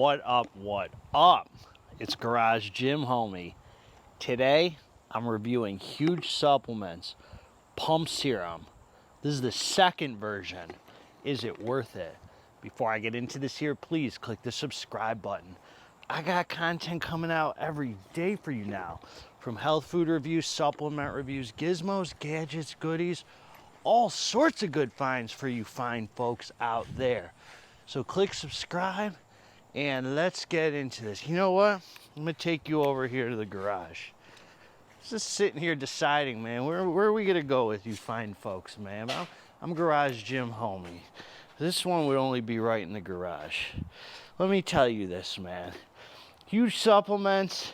What up, what up? It's Garage Gym Homie. Today, I'm reviewing Huge Supplements Pump Serum. This is the second version. Is it worth it? Before I get into this here, please click the subscribe button. I got content coming out every day for you now. From health food reviews, supplement reviews, gizmos, gadgets, goodies, all sorts of good finds for you fine folks out there. So click subscribe and let's get into this. You know what? I'm gonna take you over here to the garage. Just sitting here deciding, man, where are we gonna go with you fine folks, man? I'm Garage Gym Homie. This one would only be right in the garage. Let me tell you this, man. Huge Supplements.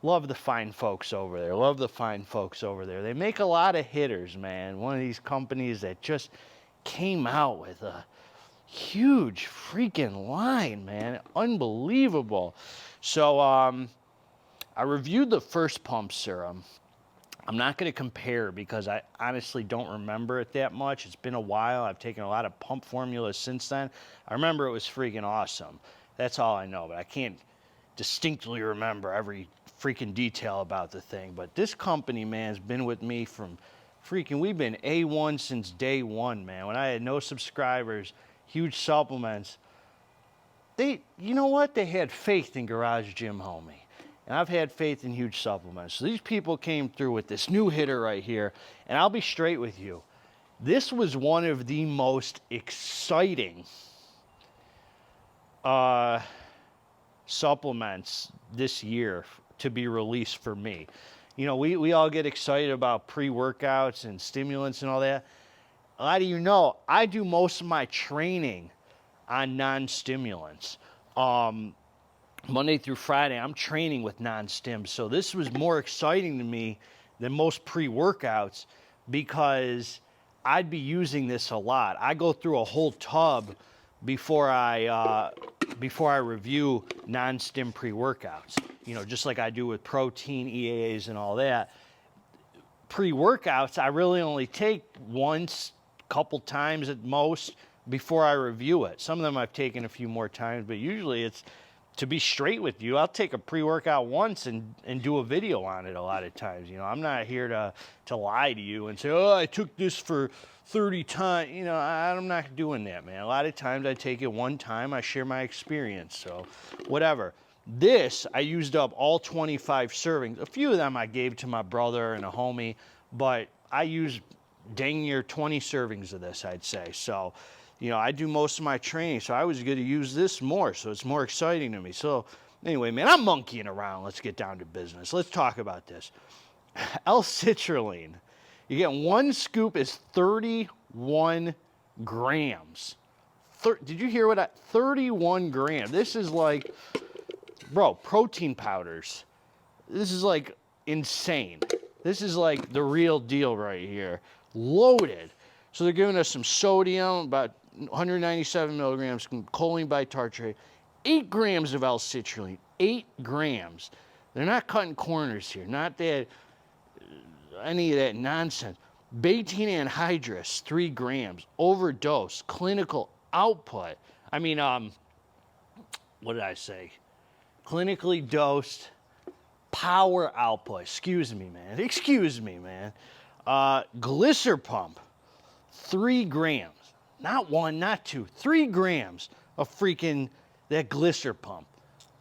Love the fine folks over there. Love the fine folks over there. They make a lot of hitters, man. One of these companies that just came out with a huge freaking line, man. Unbelievable. So I reviewed the first pump serum. I'm not going to compare because I honestly don't remember it that much. It's been a while. I've taken a lot of pump formulas since then. I remember it was freaking awesome. That's all I know, but I can't distinctly remember every freaking detail about the thing. But this company, man, has been with me from we've been A1 since day one, man. When I had no subscribers, Huge Supplements, you know what? They had faith in Garage Gym Homie. And I've had faith in Huge Supplements. So these people came through with this new hitter right here. And I'll be straight with you. This was one of the most exciting supplements this year to be released for me. You know, we all get excited about pre-workouts and stimulants and all that. A lot of you know, I do most of my training on non-stimulants. Monday through Friday, I'm training with non-stim. So this was more exciting to me than most pre-workouts because I'd be using this a lot. I go through a whole tub before I review non-stim pre-workouts. You know, just like I do with protein, EAAs, and all that. Pre-workouts, I really only take once, couple times at most before I review it. Some of them I've taken a few more times, but usually it's, to be straight with you, I'll take a pre-workout once and do a video on it a lot of times. You know, I'm not here to lie to you and say, oh, I took this for 30 times. You know, I'm not doing that, man. A lot of times I take it one time, I share my experience, so whatever. This, I used up all 25 servings. A few of them I gave to my brother and a homie, but I used dang near 20 servings of this, I'd say. So, you know, I do most of my training, so I was going to use this more, so it's more exciting to me. So, anyway, man, I'm monkeying around. Let's get down to business. Let's talk about this. L-citrulline. You get one scoop is 31 grams. Did you hear what 31 grams. This is like, bro, protein powders. This is like insane. This is like the real deal right here. Loaded. So they're giving us some sodium, about 197 milligrams, choline bitartrate, 8 grams of L-citrulline, 8 grams. They're not cutting corners here, not that, any of that nonsense. Betaine anhydrous, 3 grams, overdose, clinical output. I mean, what did I say? Clinically dosed power output. Excuse me, man. Glycer pump, 3 grams. Not 1, not 2, 3 grams of freaking that glycer pump.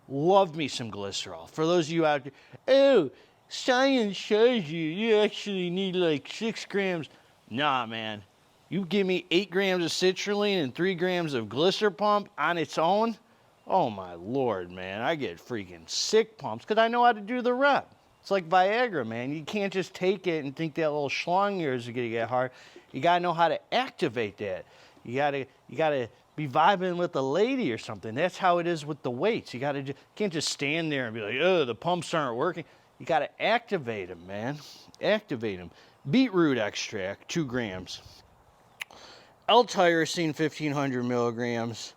Love me some glycerol. For those of you out there, oh, science shows you actually need like 6 grams. Nah, man. You give me 8 grams of citrulline and 3 grams of glycer pump on its own, oh my Lord, man. I get freaking sick pumps because I know how to do the rep. It's like Viagra, man. You can't just take it and think that little schlong of yours is going to get hard. You got to know how to activate that. You gotta be vibing with a lady or something. That's how it is with the weights. You can't just stand there and be like, oh, the pumps aren't working. You got to activate them, man. Activate them. Beetroot extract, 2 grams. L-tyrosine, 1,500 milligrams.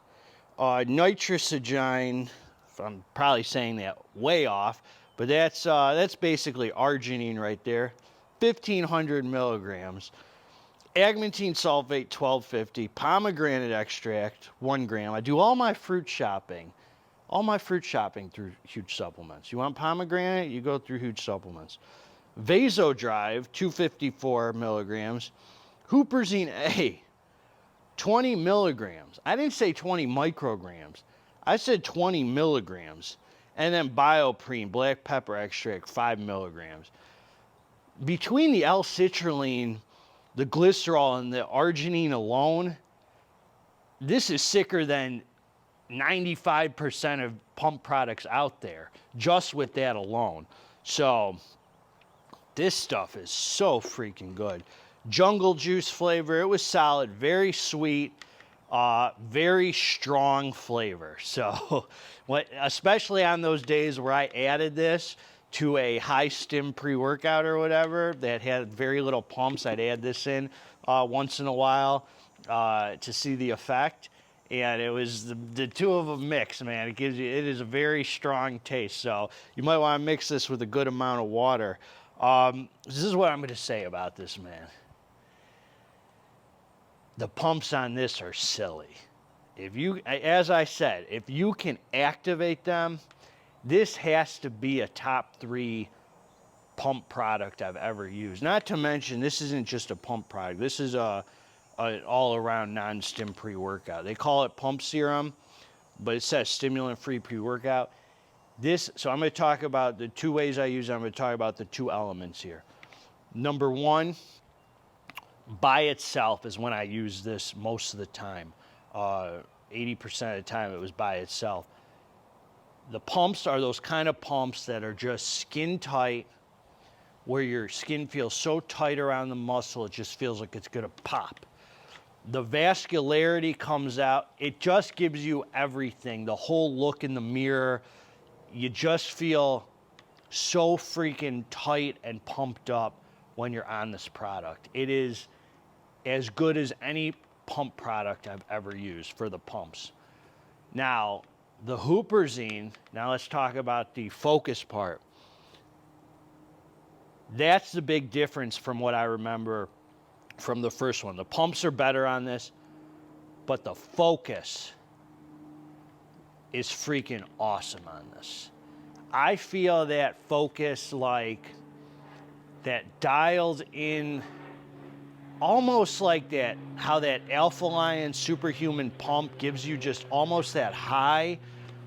Nitrosigine, I'm probably saying that way off, but that's basically arginine right there. 1,500 milligrams. Agmatine sulfate, 1250. Pomegranate extract, 1 gram. I do all my fruit shopping All my fruit shopping through Huge Supplements. You want pomegranate, you go through Huge Supplements. Vasodrive, 254 milligrams. Huperzine A, 20 milligrams. I didn't say 20 micrograms. I said 20 milligrams. And then Bioprene, black pepper extract, 5 milligrams. Between the L-citrulline, the glycerol, and the arginine alone, this is sicker than 95% of pump products out there, just with that alone. So this stuff is so freaking good. Jungle juice flavor, it was solid, very sweet, very strong flavor. So especially on those days where I added this to a high stim pre-workout or whatever that had very little pumps, I'd add this in once in a while to see the effect. And it was the two of them mix, man. It is a very strong taste. So you might want to mix this with a good amount of water. This is what I'm going to say about this, man. The pumps on this are silly. If you, as I said, if you can activate them, this has to be a top 3 pump product I've ever used. Not to mention, this isn't just a pump product. This is an all-around non-stim pre-workout. They call it pump serum, but it says stimulant-free pre-workout. So I'm going to talk about the 2 ways I use it. I'm going to talk about the 2 elements here. Number 1, by itself is when I use this most of the time. 80% of the time it was by itself. The pumps are those kind of pumps that are just skin tight, where your skin feels so tight around the muscle, it just feels like it's going to pop. The vascularity comes out. It just gives you everything. The whole look in the mirror. You just feel so freaking tight and pumped up when you're on this product. It is as good as any pump product I've ever used for the pumps. Now, the Huperzine, now let's talk about the focus part. That's the big difference from what I remember from the first one. The pumps are better on this, but the focus is freaking awesome on this. I feel that focus like that dials in almost like that, how that Alpha Lion Superhuman pump gives you just almost that high,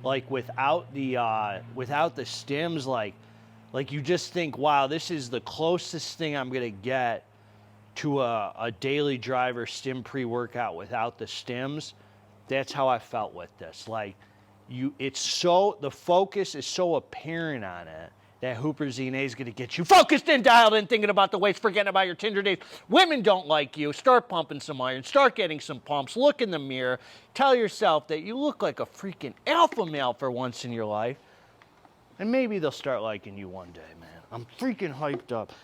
like without the stims, like you just think, wow, this is the closest thing I'm gonna get to a daily driver stim pre-workout without the stims. That's how I felt with this. Like the focus is so apparent on it that Huperzine A is going to get you focused and dialed in, thinking about the weights, forgetting about your Tinder dates. Women don't like you. Start pumping some iron. Start getting some pumps. Look in the mirror. Tell yourself that you look like a freaking alpha male for once in your life. And maybe they'll start liking you one day, man. I'm freaking hyped up.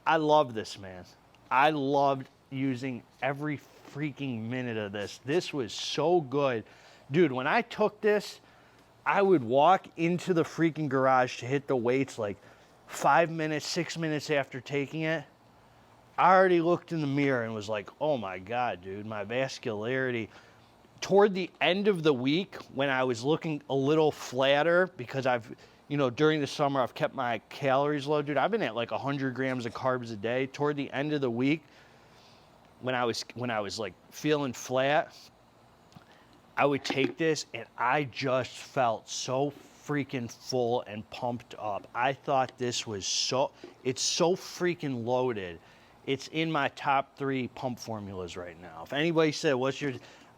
I love this, man. I loved using every freaking minute of this. This was so good. Dude, when I took this, I would walk into the freaking garage to hit the weights like 5 minutes, 6 minutes after taking it. I already looked in the mirror and was like, oh my God, dude, my vascularity. Toward the end of the week, when I was looking a little flatter, because during the summer, I've kept my calories low, dude. I've been at like 100 grams of carbs a day. Toward the end of the week, when I was like feeling flat, I would take this and I just felt so freaking full and pumped up. I thought this was it's so freaking loaded. It's in my top 3 pump formulas right now. If anybody said,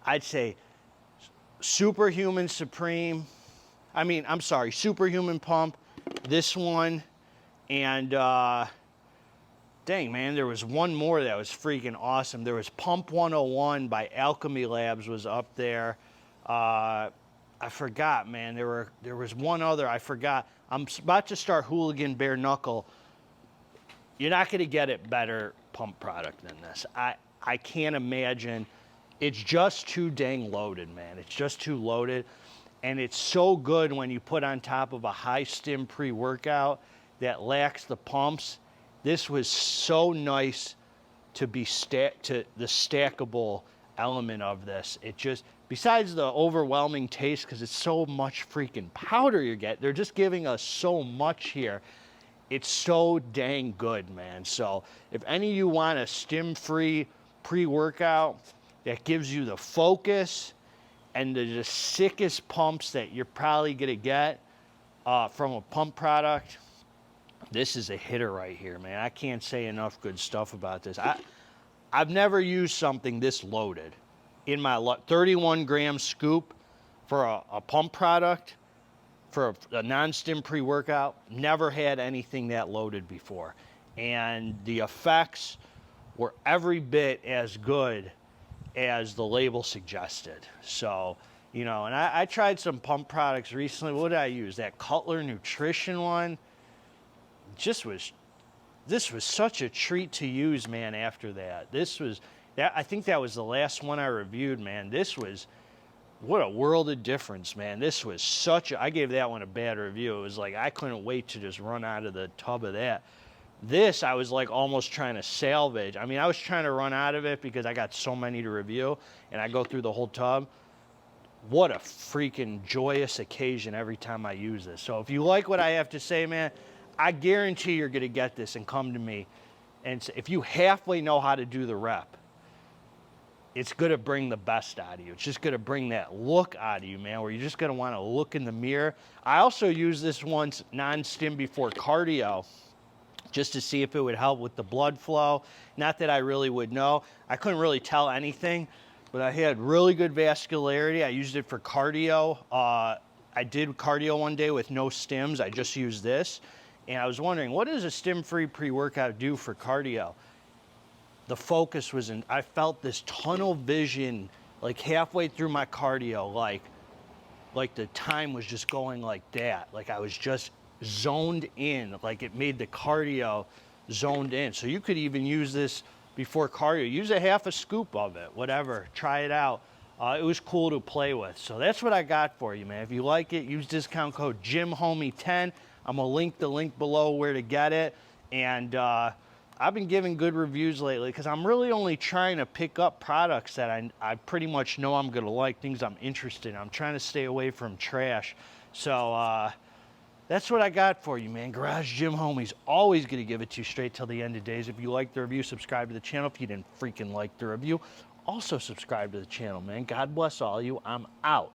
I'd say Superhuman Superhuman Pump, this one, and dang, man, there was one more that was freaking awesome. There was Pump 101 by Alchemy Labs was up there. I forgot, man. There was one other. I forgot. I'm about to start Hooligan Bare Knuckle. You're not going to get it better pump product than this. I can't imagine. It's just too dang loaded, man. It's just too loaded. And it's so good when you put on top of a high stim pre-workout that lacks the pumps. This was so nice to be the stackable element of this. It just, besides the overwhelming taste, because it's so much freaking powder you get, they're just giving us so much here. It's so dang good, man. So if any of you want a stim-free pre-workout that gives you the focus and the sickest pumps that you're probably gonna get from a pump product, this is a hitter right here, man. I can't say enough good stuff about this. I've never used something this loaded in my 31 gram scoop for a pump product, for a non-stim pre-workout. Never had anything that loaded before. And the effects were every bit as good as the label suggested. So, you know, and I tried some pump products recently. What did I use? That Cutler Nutrition one. This was such a treat to use, man, after that. I think that was the last one I reviewed, man. What a world of difference, man. This was I gave that one a bad review. It was like, I couldn't wait to just run out of the tub of that. This, I was like almost trying to salvage. I mean, I was trying to run out of it because I got so many to review, and I go through the whole tub. What a freaking joyous occasion every time I use this. So if you like what I have to say, man, I guarantee you're going to get this and come to me. And if you halfway know how to do the rep, it's going to bring the best out of you. It's just going to bring that look out of you, man, where you're just going to want to look in the mirror. I also used this once non-stim before cardio just to see if it would help with the blood flow. Not that I really would know. I couldn't really tell anything, but I had really good vascularity. I used it for cardio. I did cardio one day with no stims. I just used this. And I was wondering, what does a stim-free pre-workout do for cardio? The focus was I felt this tunnel vision, like halfway through my cardio, like the time was just going like that. Like I was just zoned in, like it made the cardio zoned in. So you could even use this before cardio. Use a half a scoop of it, whatever, try it out. It was cool to play with. So that's what I got for you, man. If you like it, use discount code GYMHOMIE10. I'm gonna link the link below where to get it. And I've been giving good reviews lately because I'm really only trying to pick up products that I pretty much know I'm gonna like, things I'm interested in. I'm trying to stay away from trash. So that's what I got for you, man. Garage Gym Homie's always gonna give it to you straight till the end of days. If you liked the review, subscribe to the channel. If you didn't freaking like the review, also subscribe to the channel, man. God bless all of you. I'm out.